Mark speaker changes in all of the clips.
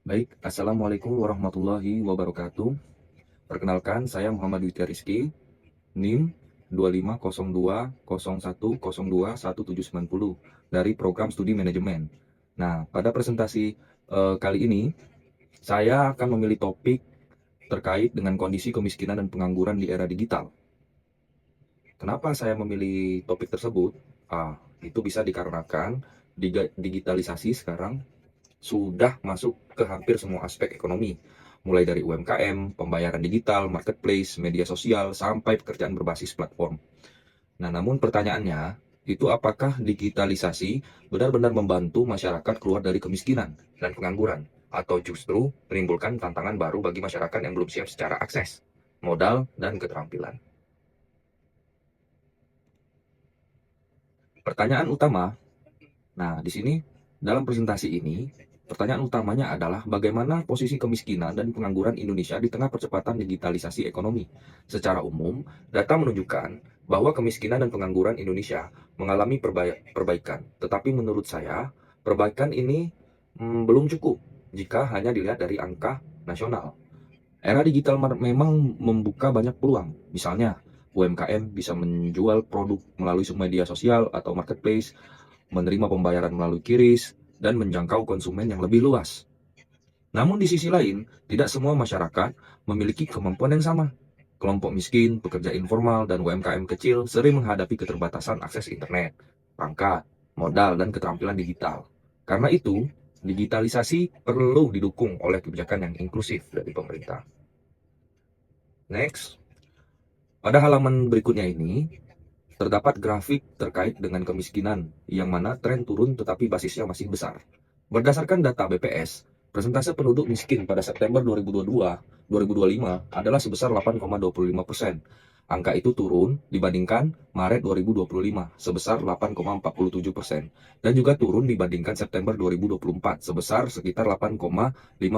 Speaker 1: Baik, Assalamualaikum warahmatullahi wabarakatuh. Perkenalkan, saya Muhammad Witya Rizky, NIM 250201021790 dari Program Studi Manajemen. Nah, pada presentasi kali ini, saya akan memilih topik terkait dengan kondisi kemiskinan dan pengangguran di era digital. Kenapa saya memilih topik tersebut? Itu bisa dikarenakan digitalisasi sekarang sudah masuk ke hampir semua aspek ekonomi, mulai dari UMKM, pembayaran digital, marketplace, media sosial, sampai pekerjaan berbasis platform. Nah, namun pertanyaannya, itu apakah digitalisasi benar-benar membantu masyarakat keluar dari kemiskinan dan pengangguran, atau justru menimbulkan tantangan baru bagi masyarakat yang belum siap secara akses, modal, dan keterampilan? Pertanyaan utama. Nah, di sini dalam presentasi ini, pertanyaan utamanya adalah bagaimana posisi kemiskinan dan pengangguran Indonesia di tengah percepatan digitalisasi ekonomi. Secara umum, data menunjukkan bahwa kemiskinan dan pengangguran Indonesia mengalami perbaikan. Tetapi menurut saya, perbaikan ini belum cukup jika hanya dilihat dari angka nasional. Era digital memang membuka banyak peluang. Misalnya, UMKM bisa menjual produk melalui media sosial atau marketplace, menerima pembayaran melalui QRIS, dan menjangkau konsumen yang lebih luas. Namun di sisi lain, tidak semua masyarakat memiliki kemampuan yang sama. Kelompok miskin, pekerja informal, dan UMKM kecil sering menghadapi keterbatasan akses internet, perangkat, modal, dan keterampilan digital. Karena itu, digitalisasi perlu didukung oleh kebijakan yang inklusif dari pemerintah. Next, pada halaman berikutnya ini, terdapat grafik terkait dengan kemiskinan, yang mana tren turun tetapi basisnya masih besar. Berdasarkan data BPS, persentase penduduk miskin pada September 2022-2025 adalah sebesar 8,25%. Angka itu turun dibandingkan Maret 2025 sebesar 8,47% dan juga turun dibandingkan September 2024 sebesar sekitar 8,57%.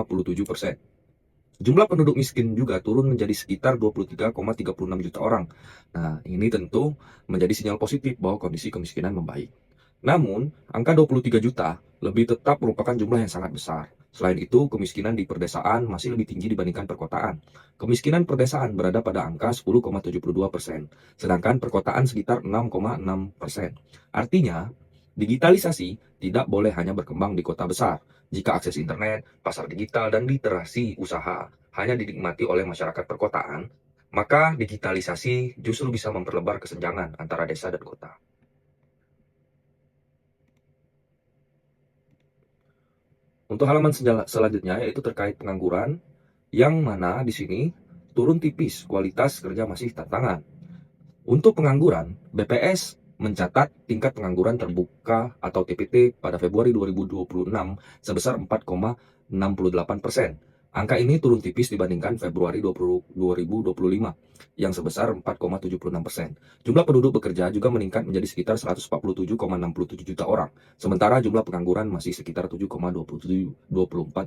Speaker 1: Jumlah penduduk miskin juga turun menjadi sekitar 23,36 juta orang. Nah, ini tentu menjadi sinyal positif bahwa kondisi kemiskinan membaik. Namun, angka 23 juta lebih tetap merupakan jumlah yang sangat besar. Selain itu, kemiskinan di perdesaan masih lebih tinggi dibandingkan perkotaan. Kemiskinan perdesaan berada pada angka 10,72%, sedangkan perkotaan sekitar 6,6%. Artinya, digitalisasi tidak boleh hanya berkembang di kota besar. Jika akses internet, pasar digital, dan literasi usaha hanya dinikmati oleh masyarakat perkotaan, maka digitalisasi justru bisa memperlebar kesenjangan antara desa dan kota. Untuk halaman selanjutnya yaitu terkait pengangguran, yang mana di sini turun tipis, kualitas kerja masih tantangan. Untuk pengangguran, BPS mencatat tingkat pengangguran terbuka atau TPT pada Februari 2026 sebesar 4,68%. Angka ini turun tipis dibandingkan Februari 2025 yang sebesar 4,76%. Jumlah penduduk bekerja juga meningkat menjadi sekitar 147,67 juta orang, sementara jumlah pengangguran masih sekitar 7,24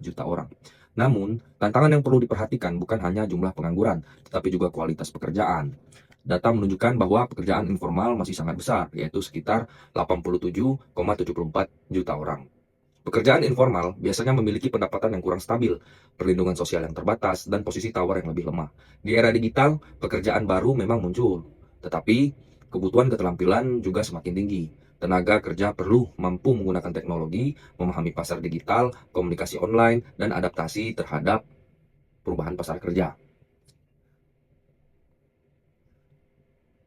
Speaker 1: juta orang. Namun, tantangan yang perlu diperhatikan bukan hanya jumlah pengangguran, tetapi juga kualitas pekerjaan. Data menunjukkan bahwa pekerjaan informal masih sangat besar, yaitu sekitar 87,74 juta orang. Pekerjaan informal biasanya memiliki pendapatan yang kurang stabil, perlindungan sosial yang terbatas, dan posisi tawar yang lebih lemah. Di era digital, pekerjaan baru memang muncul, tetapi kebutuhan keterampilan juga semakin tinggi. Tenaga kerja perlu mampu menggunakan teknologi, memahami pasar digital, komunikasi online, dan adaptasi terhadap perubahan pasar kerja.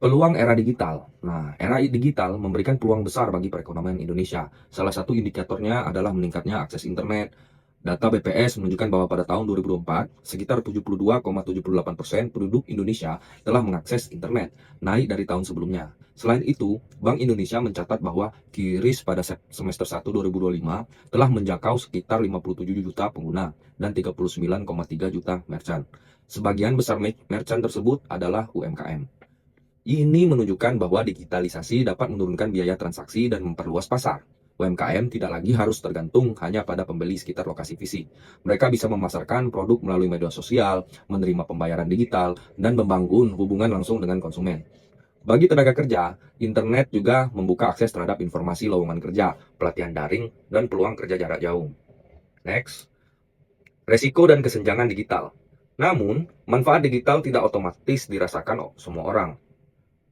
Speaker 1: Peluang era digital. Nah, era digital memberikan peluang besar bagi perekonomian Indonesia. Salah satu indikatornya adalah meningkatnya akses internet. Data BPS menunjukkan bahwa pada tahun 2024, sekitar 72,78% penduduk Indonesia telah mengakses internet, naik dari tahun sebelumnya. Selain itu, Bank Indonesia mencatat bahwa QRIS pada semester 1 2025 telah menjangkau sekitar 57 juta pengguna dan 39,3 juta merchant. Sebagian besar merchant tersebut adalah UMKM. Ini menunjukkan bahwa digitalisasi dapat menurunkan biaya transaksi dan memperluas pasar. UMKM tidak lagi harus tergantung hanya pada pembeli sekitar lokasi fisik. Mereka bisa memasarkan produk melalui media sosial, menerima pembayaran digital, dan membangun hubungan langsung dengan konsumen. Bagi tenaga kerja, internet juga membuka akses terhadap informasi lowongan kerja, pelatihan daring, dan peluang kerja jarak jauh. Next. Resiko dan kesenjangan digital. Namun, manfaat digital tidak otomatis dirasakan semua orang.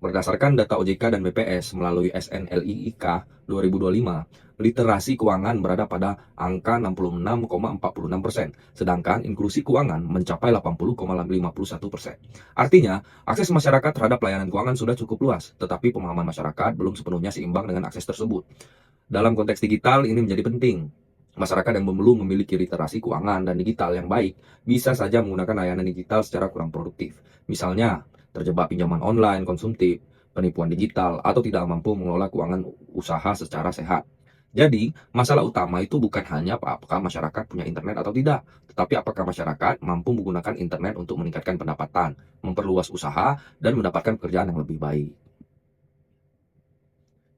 Speaker 1: Berdasarkan data OJK dan BPS melalui SNLIIK 2025, literasi keuangan berada pada angka 66,46%, sedangkan inklusi keuangan mencapai 80,51%. Artinya, akses masyarakat terhadap layanan keuangan sudah cukup luas, tetapi pemahaman masyarakat belum sepenuhnya seimbang dengan akses tersebut. Dalam konteks digital, ini menjadi penting. Masyarakat yang belum memiliki literasi keuangan dan digital yang baik bisa saja menggunakan layanan digital secara kurang produktif. Misalnya, terjebak pinjaman online konsumtif, penipuan digital, atau tidak mampu mengelola keuangan usaha secara sehat. Jadi, masalah utama itu bukan hanya apakah masyarakat punya internet atau tidak, tetapi apakah masyarakat mampu menggunakan internet untuk meningkatkan pendapatan, memperluas usaha, dan mendapatkan pekerjaan yang lebih baik.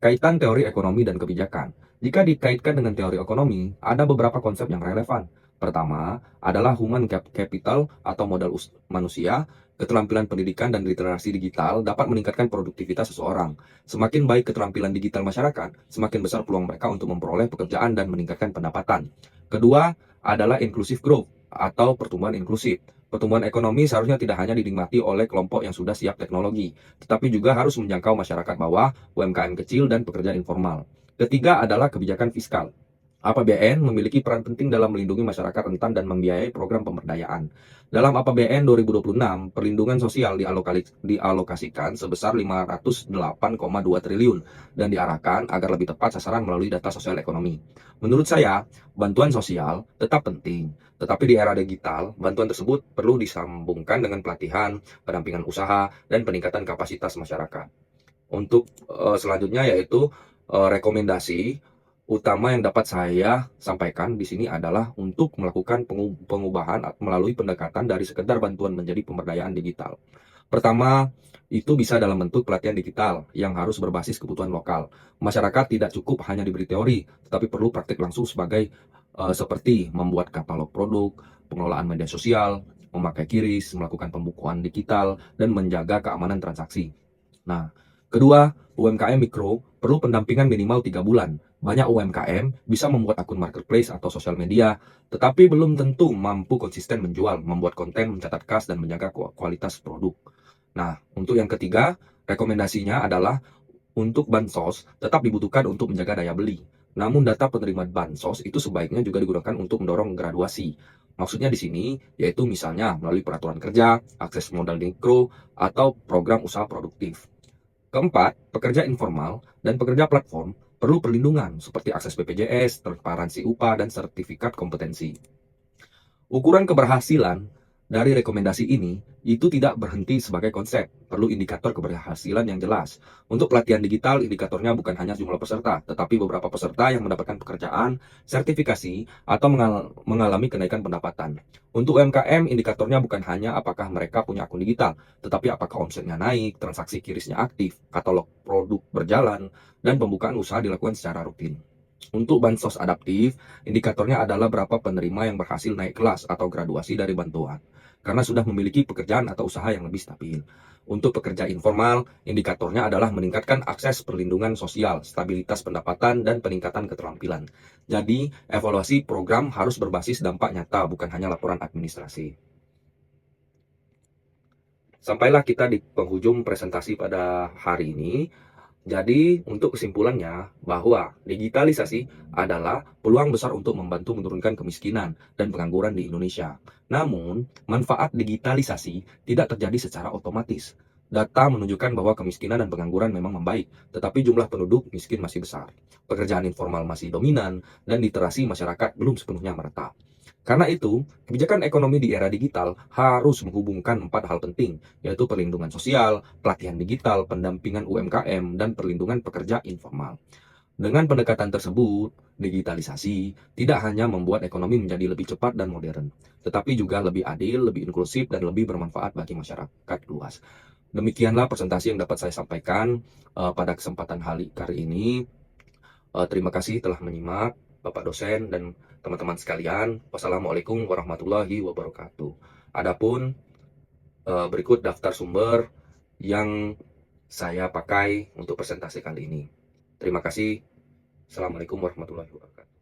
Speaker 1: Kaitan teori ekonomi dan kebijakan. Jika dikaitkan dengan teori ekonomi, ada beberapa konsep yang relevan. Pertama, adalah human capital atau modal manusia. Keterampilan pendidikan dan literasi digital dapat meningkatkan produktivitas seseorang. Semakin baik keterampilan digital masyarakat, semakin besar peluang mereka untuk memperoleh pekerjaan dan meningkatkan pendapatan. Kedua, adalah inclusive growth atau pertumbuhan inklusif. Pertumbuhan ekonomi seharusnya tidak hanya dinikmati oleh kelompok yang sudah siap teknologi, tetapi juga harus menjangkau masyarakat bawah, UMKM kecil, dan pekerja informal. Ketiga adalah kebijakan fiskal. APBN memiliki peran penting dalam melindungi masyarakat rentan dan membiayai program pemberdayaan. Dalam APBN 2026, perlindungan sosial dialokasikan sebesar 508,2 triliun dan diarahkan agar lebih tepat sasaran melalui data sosial ekonomi. Menurut saya, bantuan sosial tetap penting, tetapi di era digital, bantuan tersebut perlu disambungkan dengan pelatihan, pendampingan usaha, dan peningkatan kapasitas masyarakat. Untuk selanjutnya yaitu rekomendasi utama yang dapat saya sampaikan di sini adalah untuk melakukan pengubahan melalui pendekatan dari sekedar bantuan menjadi pemberdayaan digital. Pertama, itu bisa dalam bentuk pelatihan digital yang harus berbasis kebutuhan lokal. Masyarakat tidak cukup hanya diberi teori, tetapi perlu praktik langsung seperti membuat katalog produk, pengelolaan media sosial, memakai QRIS, melakukan pembukuan digital, dan menjaga keamanan transaksi. Nah, kedua, UMKM mikro perlu pendampingan minimal 3 bulan. Banyak UMKM bisa membuat akun marketplace atau sosial media, tetapi belum tentu mampu konsisten menjual, membuat konten, mencatat kas, dan menjaga kualitas produk. Nah, untuk yang ketiga, rekomendasinya adalah untuk bansos tetap dibutuhkan untuk menjaga daya beli. Namun data penerima bansos itu sebaiknya juga digunakan untuk mendorong graduasi. Maksudnya di sini yaitu misalnya melalui peraturan kerja, akses modal mikro, atau program usaha produktif. Keempat, pekerja informal dan pekerja platform perlu perlindungan seperti akses BPJS, transparansi upah, dan sertifikat kompetensi. Ukuran keberhasilan dari rekomendasi ini itu tidak berhenti sebagai konsep, perlu indikator keberhasilan yang jelas. Untuk pelatihan digital, indikatornya bukan hanya jumlah peserta, tetapi beberapa peserta yang mendapatkan pekerjaan, sertifikasi, atau mengalami kenaikan pendapatan. Untuk UMKM, indikatornya bukan hanya apakah mereka punya akun digital, tetapi apakah omsetnya naik, transaksi QRIS-nya aktif, katalog produk berjalan, dan pembukaan usaha dilakukan secara rutin. Untuk bansos adaptif, indikatornya adalah berapa penerima yang berhasil naik kelas atau graduasi dari bantuan, karena sudah memiliki pekerjaan atau usaha yang lebih stabil. Untuk pekerja informal, indikatornya adalah meningkatkan akses perlindungan sosial, stabilitas pendapatan, dan peningkatan keterampilan. Jadi, evaluasi program harus berbasis dampak nyata, bukan hanya laporan administrasi. Sampailah kita di penghujung presentasi pada hari ini. Jadi, untuk kesimpulannya, bahwa digitalisasi adalah peluang besar untuk membantu menurunkan kemiskinan dan pengangguran di Indonesia. Namun, manfaat digitalisasi tidak terjadi secara otomatis. Data menunjukkan bahwa kemiskinan dan pengangguran memang membaik, tetapi jumlah penduduk miskin masih besar. Pekerjaan informal masih dominan, dan literasi masyarakat belum sepenuhnya merata. Karena itu, kebijakan ekonomi di era digital harus menghubungkan 4 hal penting, yaitu perlindungan sosial, pelatihan digital, pendampingan UMKM, dan perlindungan pekerja informal. Dengan pendekatan tersebut, digitalisasi tidak hanya membuat ekonomi menjadi lebih cepat dan modern, tetapi juga lebih adil, lebih inklusif, dan lebih bermanfaat bagi masyarakat luas. Demikianlah presentasi yang dapat saya sampaikan pada kesempatan kali ini. Terima kasih telah menyimak, Bapak dosen dan teman-teman sekalian. Wassalamualaikum warahmatullahi wabarakatuh. Adapun berikut daftar sumber yang saya pakai untuk presentasi kali ini. Terima kasih. Assalamualaikum warahmatullahi wabarakatuh.